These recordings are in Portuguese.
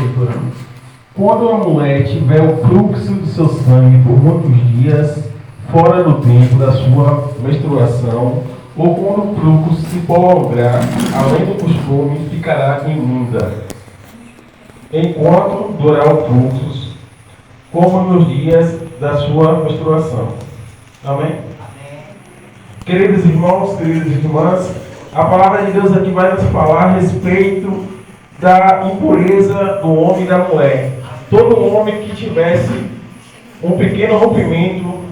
escritura. Quando uma mulher tiver o fluxo do seu sangue por muitos dias, fora do tempo da sua menstruação, ou quando o fluxo se prolongar, além do costume, ficará imunda, enquanto durar o fluxo, como nos dias da sua menstruação. Amém? Queridos irmãos, queridas irmãs, a palavra de Deus aqui vai nos falar a respeito da impureza do homem e da mulher. Todo homem que tivesse um pequeno rompimento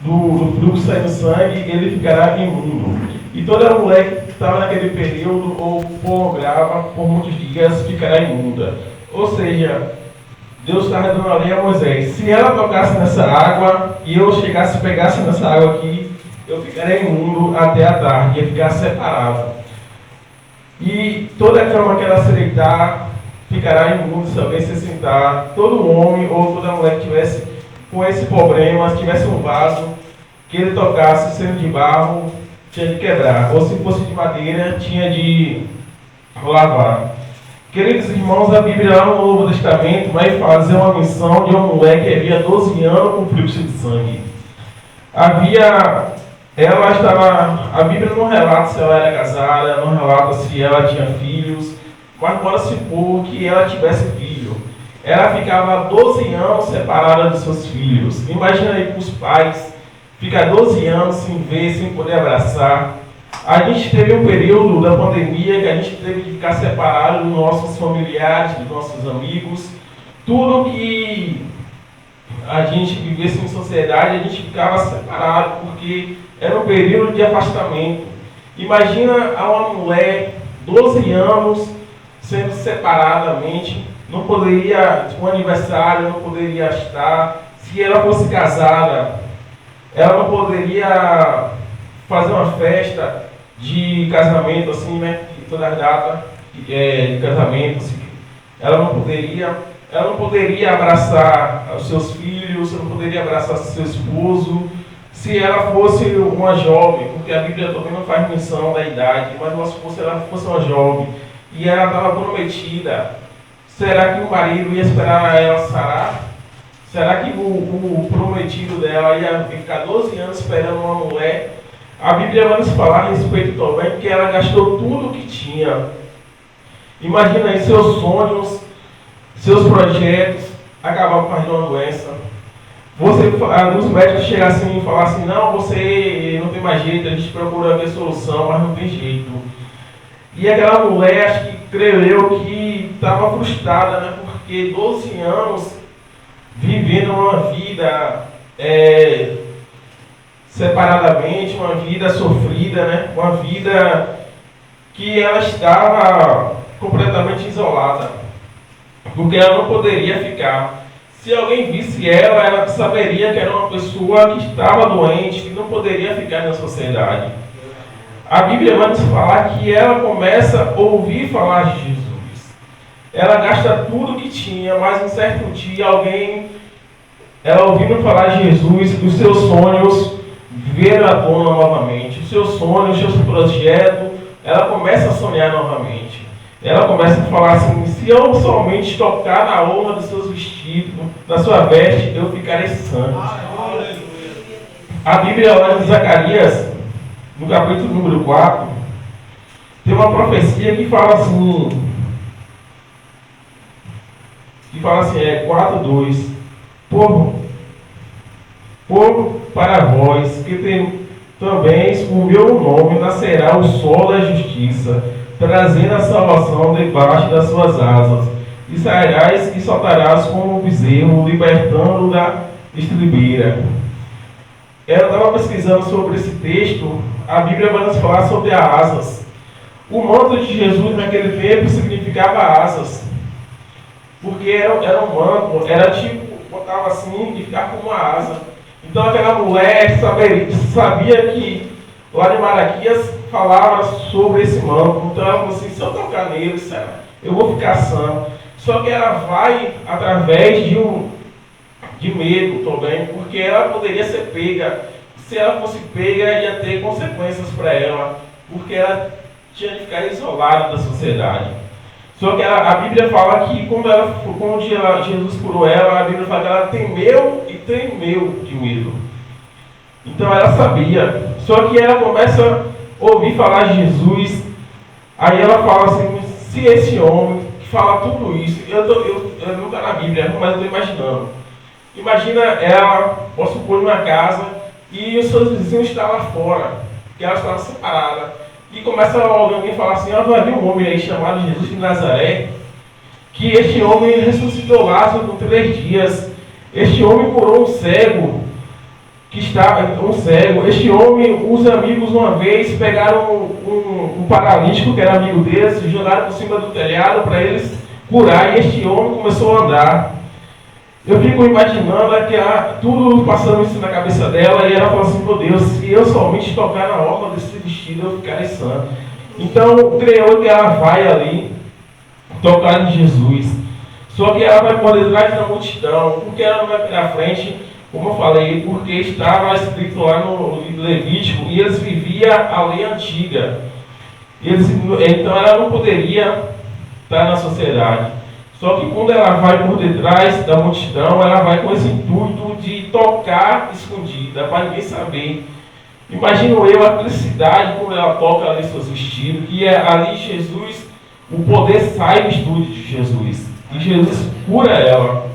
do fluxo saindo sangue, ele ficará imundo. E toda mulher que estava naquele período ou prolongava por muitos dias ficará imunda. Ou seja, Deus está dando a lei a Moisés: se ela tocasse nessa água e eu pegasse nessa água aqui, eu ficaria imundo até a tarde, ia ficar separado. E toda cama que ela se deitar ficará imundo se alguém se sentar. Todo homem ou toda mulher que tivesse com esse problema, se tivesse um vaso que ele tocasse sendo de barro, tinha de quebrar, ou se fosse de madeira, tinha de lavar. Queridos irmãos, a Bíblia lá no Novo Testamento vai fazer uma menção de uma mulher que havia 12 anos com fluxo de sangue. A Bíblia não relata se ela era casada, não relata se ela tinha filhos, mas bora supor que ela tivesse filho. Ela ficava 12 anos separada dos seus filhos. Imagina aí para os pais ficar 12 anos sem ver, sem poder abraçar. A gente teve um período da pandemia que a gente teve que ficar separado dos nossos familiares, dos nossos amigos. Tudo que a gente vivesse em sociedade, a gente ficava separado, porque era um período de afastamento. Imagina uma mulher, 12 anos, sendo separadamente, não poderia, um aniversário, não poderia estar. Se ela fosse casada, ela não poderia fazer uma festa de casamento, assim, né? Toda a data de casamento, assim, ela não poderia abraçar os seus filhos, não poderia abraçar seu esposo. Se ela fosse uma jovem, porque a Bíblia também não faz menção da idade, mas se ela fosse uma jovem e ela estava prometida, será que o marido ia esperar ela sarar? Será que o prometido dela ia ficar 12 anos esperando uma mulher? A Bíblia vai nos falar a respeito também que ela gastou tudo o que tinha. Imagina aí seus sonhos, seus projetos acabaram por causa de uma doença. Os médicos chegassem e falassem: não, você não tem mais jeito, a gente procura ver solução, mas não tem jeito. E aquela mulher, acho que creio que estava frustrada, né? Porque 12 anos vivendo uma vida separadamente, uma vida sofrida, né? Uma vida que ela estava completamente isolada, porque ela não poderia ficar. Se alguém visse ela saberia que era uma pessoa que estava doente, que não poderia ficar na sociedade. A Bíblia vai nos falar que ela começa a ouvir falar de Jesus. Ela gasta tudo que tinha, mas um certo dia ela ouvindo falar de Jesus, os seus sonhos vieram à tona novamente. Os seus sonhos, os seus projetos, ela começa a sonhar novamente. Ela começa a falar assim: se eu somente tocar na orla dos seus vestidos, da sua veste, eu ficarei santo. A Bíblia lá em Zacarias, no capítulo número 4, tem uma profecia que fala assim, 4:2. Povo para vós, que também o meu nome nascerá o sol da justiça, trazendo a salvação debaixo das suas asas. E sairás e soltarás como um bezerro, libertando da estribeira. Ela estava pesquisando sobre esse texto. A Bíblia vai nos falar sobre as asas. O manto de Jesus naquele tempo significava asas, porque era um manto, era tipo, botava assim e ficava com uma asa. Então aquela mulher sabia que lá em Malaquias falava sobre esse manto. Então ela falou assim: se eu tocar nele, eu vou ficar sã. Só que ela vai através de medo também, porque ela poderia ser pega. Se ela fosse pega, ia ter consequências para ela, porque ela tinha de ficar isolada da sociedade. Só que a Bíblia fala que quando Jesus curou ela, a Bíblia fala que ela temeu e tremeu de medo. Então ela sabia. Só que ela começa a ouvir falar de Jesus. Aí ela fala assim, se esse homem que fala tudo isso, eu não está na Bíblia, mas eu estou imaginando. Imagina ela, posso supor, numa casa e os seus vizinhos estão lá fora, que ela estava separada. E começa alguém a falar assim, vai vir um homem aí chamado Jesus de Nazaré, que este homem ressuscitou Lázaro por 3 dias. Este homem curou um cego, Este homem, os amigos uma vez pegaram um paralítico que era amigo deles, jogaram por cima do telhado para eles curar, e este homem começou a andar. Eu fico imaginando tudo passando isso na cabeça dela, e ela fala assim, meu Deus, se eu somente tocar na orla desse vestido, eu ficarei sã. Então, creio que ela vai ali, tocar em Jesus. Só que ela vai por detrás da multidão, porque ela não vai para frente, como eu falei, porque estava escrito lá no Levítico, e eles viviam a lei antiga. Então ela não poderia estar na sociedade. Só que quando ela vai por detrás da multidão, ela vai com esse intuito de tocar escondida, para ninguém saber. Imagino eu a felicidade quando ela toca ali seus vestidos, que ali Jesus, o poder sai do estúdio de Jesus. E Jesus cura ela.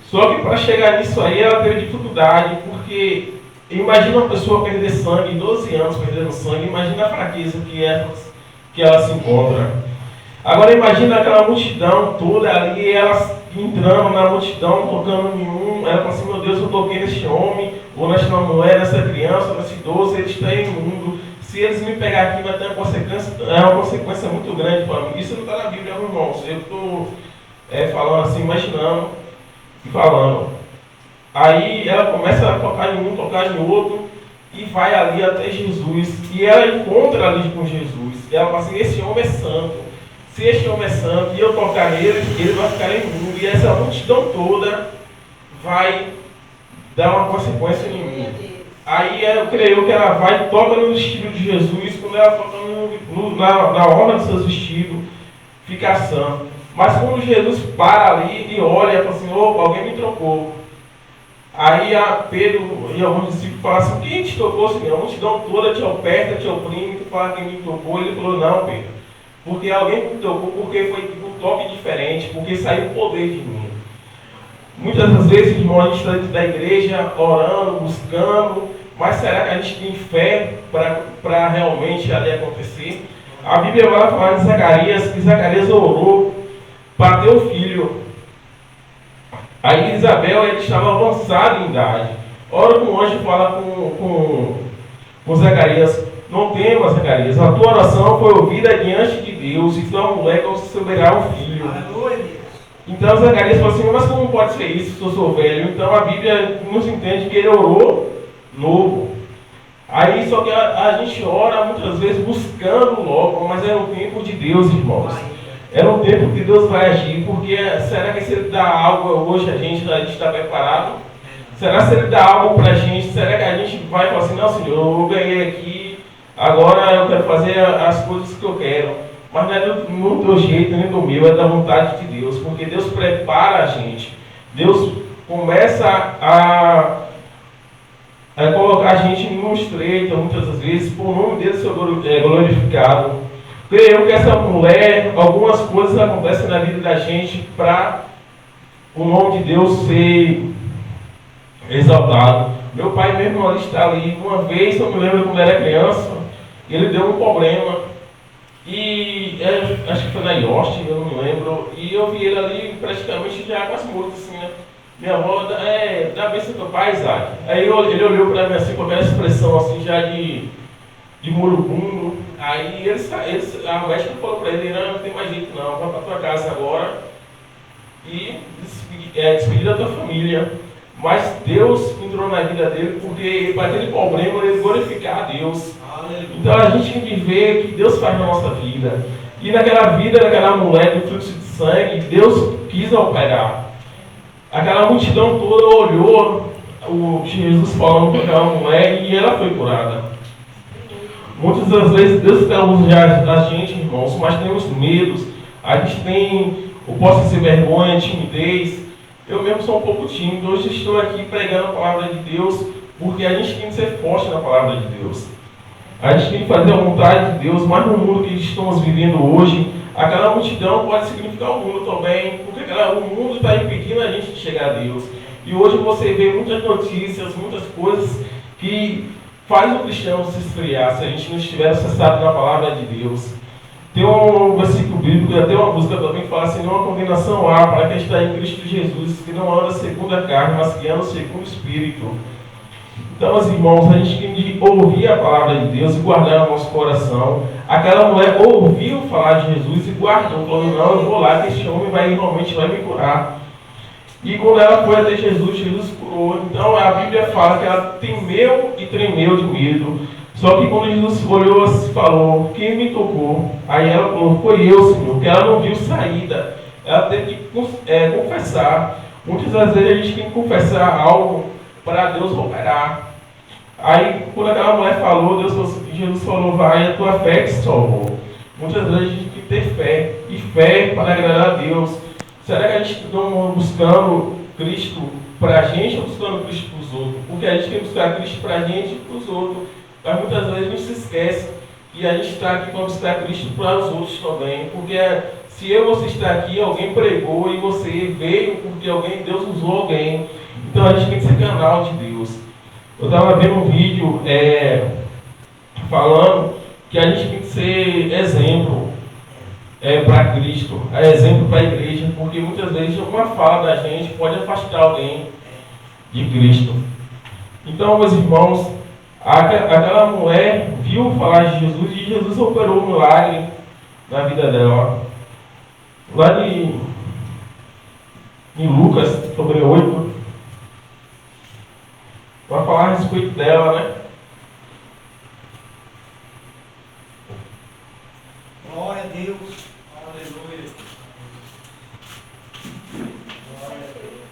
Só que para chegar nisso aí, ela teve dificuldade, porque imagina uma pessoa perder sangue, 12 anos perdendo sangue, imagina a fraqueza que ela se encontra. Agora imagina aquela multidão toda ali, elas entrando na multidão, tocando em um, ela fala assim, meu Deus, eu toquei neste homem, ou nesta mulher, nessa criança, nesse idoso, ele está imundo. Se eles me pegarem aqui, vai ter uma consequência muito grande para mim. Isso não está na Bíblia, irmãos. Eu estou falando assim, imaginando e falando. Aí ela começa a tocar em um, tocar em outro, e vai ali até Jesus. E ela encontra ali com Jesus. E ela fala assim, esse homem é santo. Se este homem é santo e eu tocar nele, ele vai ficar imundo. E essa multidão toda vai dar uma consequência em mim. Aí eu creio que ela vai e toca no vestido de Jesus. Quando ela toca na orla dos seus vestidos, fica sã. Mas quando Jesus para ali e olha e fala assim, opa, alguém me trocou. Aí Pedro e alguns discípulos falam assim, quem te tocou, Senhor? A multidão toda te aperta, te oprime, tu fala quem me tocou. Ele falou, não, Pedro. Porque alguém me tocou, porque foi um toque diferente, porque saiu o poder de mim. Muitas das vezes, irmão, a gente está dentro da igreja, orando, buscando, mas será que a gente tem fé para realmente ali acontecer? A Bíblia vai falar de Zacarias, que Zacarias orou para ter um filho. Aí Isabel, ele estava avançado em idade. Ora que o anjo fala com Zacarias, não temas, Zacarias, a tua oração foi ouvida diante de Deus, e tua mulher conceberá um filho. Então Zacarias falou assim, mas como pode ser isso se eu sou velho? Então a Bíblia nos entende que ele orou novo. Aí só que a gente ora muitas vezes buscando logo, mas é o tempo de Deus, irmãos. É o tempo que Deus vai agir, porque será que se Ele dá algo hoje a gente está preparado? Será que se Ele dá algo para a gente? Será que a gente vai falar assim, não, Senhor, eu ganhei aqui, agora eu quero fazer as coisas que eu quero. Mas não é do teu jeito, nem do meu, é da vontade de Deus, porque Deus prepara a gente. Deus começa a colocar a gente em um estreito, muitas das vezes, por o nome dele ser glorificado. Creio que essa mulher, algumas coisas acontecem na vida da gente para o nome de Deus ser exaltado. Meu pai mesmo está ali. Uma vez, eu me lembro quando era criança, ele deu um problema. E acho que foi na Yost, eu não me lembro. E eu vi ele ali praticamente já quase morto, assim, né? Minha avó, dá bênção pro pai, Isaac. Aí ele olhou para mim assim, com aquela expressão assim, já de moribundo. Aí a médica falou para ele, não tem mais jeito não, vai para tua casa agora e despedir da tua família. Mas Deus entrou na vida dele, porque para aquele problema ele glorificar a Deus. Então a gente tem que ver que Deus faz na nossa vida. E naquela vida daquela mulher do fluxo de sangue, Deus quis operar. Aquela multidão toda olhou o Jesus falando com aquela mulher e ela foi curada. Muitas das vezes Deus quer usar a gente, irmãos, mas temos medos, A gente tem o posse sem vergonha, timidez. Eu mesmo sou um pouco tímido. Hoje estou aqui pregando a palavra de Deus, porque a gente tem que ser forte na palavra de Deus. A gente tem que fazer a vontade de Deus, mas no mundo que estamos vivendo hoje, aquela multidão pode significar o mundo também, porque o mundo está impedindo a gente de chegar a Deus. E hoje você vê muitas notícias, muitas coisas que faz o cristão se esfriar se a gente não estiver acessado na palavra de Deus. Tem um versículo bíblico e até uma música também que fala assim: não há condenação há para quem está em Cristo Jesus, que não anda segundo a carne, mas que anda segundo o Espírito. Então, meus irmãos, a gente tem de ouvir a palavra de Deus e guardar no nosso coração. Aquela mulher ouviu falar de Jesus e guardou, falando: não, eu vou lá, que esse homem realmente vai me curar. E quando ela foi até Jesus, Jesus curou. Então a Bíblia fala que ela temeu e tremeu de medo. Só que quando Jesus olhou e falou: quem me tocou? Aí ela falou: foi eu, Senhor, porque ela não viu saída. Ela teve que confessar. Muitas das vezes a gente tem que confessar algo para Deus operar. Aí quando aquela mulher falou, Jesus falou: vai, a tua fé te salvou. Muitas vezes a gente tem que ter fé. E fé para agradar a Deus. Será que a gente está buscando Cristo para a gente ou buscando Cristo para os outros? Porque a gente tem que buscar Cristo para a gente e para os outros. Mas muitas vezes a gente se esquece e a gente está aqui para buscar Cristo para os outros também. Porque se você está aqui, alguém pregou e você veio porque Deus usou alguém. Então a gente tem que ser canal de Deus. Eu estava vendo um vídeo falando que a gente tem que ser exemplo. Para Cristo, é exemplo para a igreja, porque muitas vezes uma fala da gente pode afastar alguém de Cristo. Então, meus irmãos, aquela mulher viu falar de Jesus e Jesus operou um milagre na vida dela. Lá em Lucas, sobre 8, vai falar a respeito dela, né? Glória a Deus. Aleluia. Glória a Deus.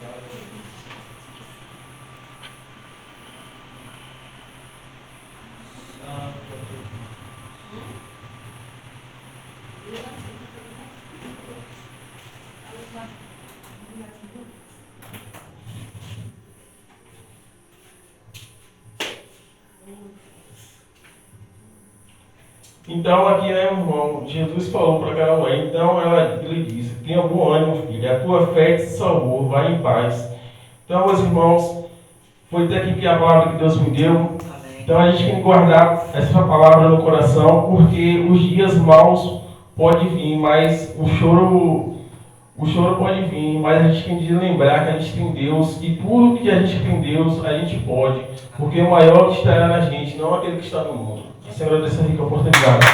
Santo Deus. Então aqui, né, irmão, Jesus falou para aquela mulher. Então ele disse: tenha bom ânimo, filha, a tua fé te salvou, vai em paz. Então, meus irmãos, foi até aqui que a palavra que Deus me deu. Amém. Então a gente tem que guardar essa palavra no coração, porque os dias maus podem vir, mas o choro pode vir, mas a gente tem de lembrar que a gente tem Deus, e tudo que a gente tem Deus, a gente pode, porque o maior que estará na gente, não aquele que está no mundo. Senhor, dessa rica oportunidade.